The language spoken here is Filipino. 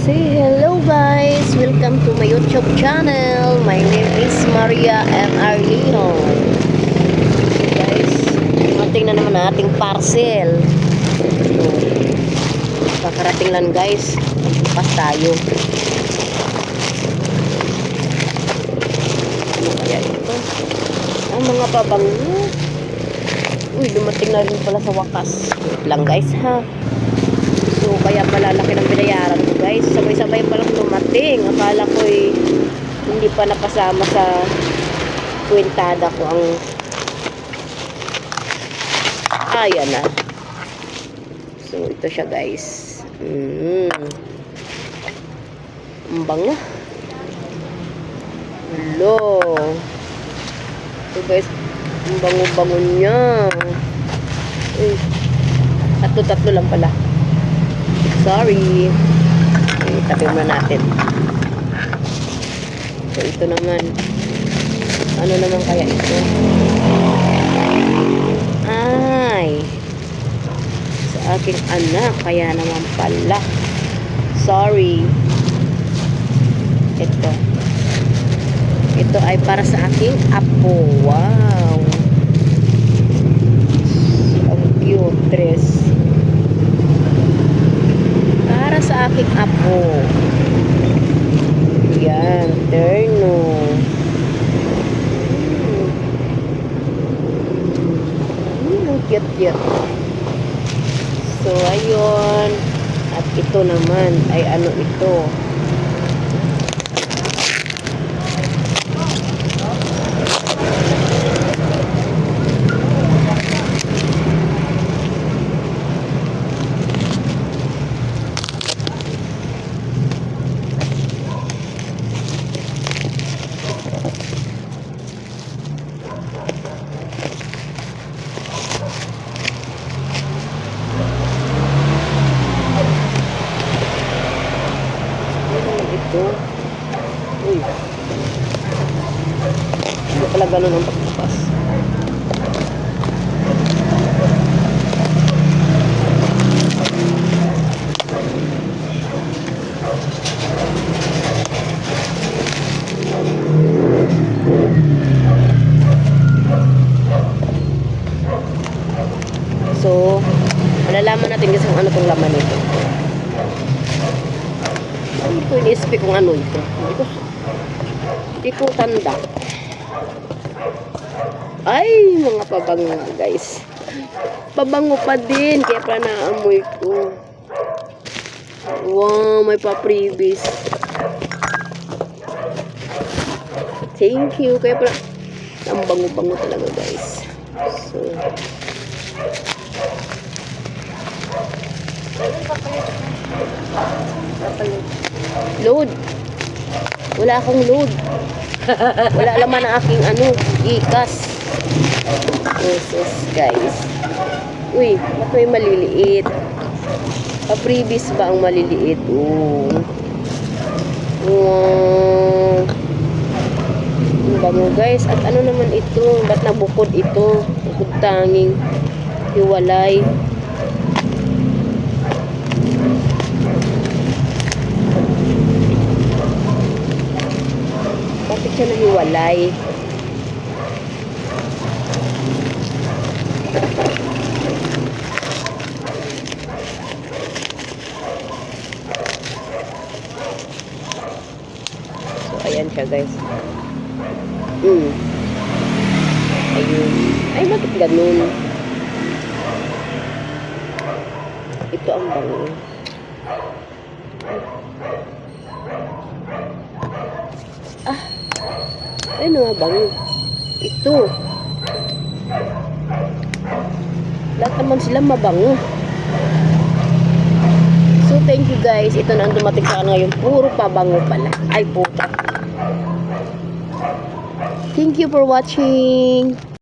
Say hello guys! Welcome to my YouTube channel. My name is Maria M. Arlino. Guys, ating na naman ating parcel. Kakarating lang guys. Magbukas tayo. Ano kaya ito? Ang mga pabango. Uy, dumating na rin pala sa wakas. Wait lang guys ha. So, kaya malalaki ng binayaran ko guys. Sabay-sabay pa lang dumating. Akala ko hindi pa napasama sa kwentada ko ang ayan na. So, ito siya guys. Ang bango. Hello. So guys, ang bango-bango niya. Tatlo lang pala. Sorry. Okay, tabi mo natin. So, ito naman. Ano naman kaya ito? Ay. Sa aking anak. Kaya naman pala. Sorry. Ito. Ito ay para sa aking apo. Wow. Ang cute dress. Para sa aking apo. Yan, terno. Ang cute. So, ayun. At ito naman ay ano ito? Ito. Uy. Hindi pala ganun ang pagbukas. So, malalaman natin kasi kung ano itong laman nito. Ano ito? Ini-speak kung ano ito. Hindi ko tanda. Ay, mga pabango guys. Pabango pa din. Kaya pala naamoy ko. Wow, may pa-previous. Thank you. Kaya pala ang bango-bango talaga guys. So, load. Wala akong load. Wala laman ang aking ikas. Jesus guys. Uy, ba't may maliliit? Pa-previous ba ang maliliit? Wow. Ang bango guys. At ano naman ito? Ba't nabukod ito? Bukod tanging hiwalay. Bakit siya nahiwalay? So, ayan siya guys. Ayun. Ay, bakit ganun? Ito ang bango. Ano nga bango? Ito. Lahat naman sila mabango. So, thank you guys. Ito na ang dumating sa akin ngayon. Puro pabango pala. Ay, puta. Thank you for watching.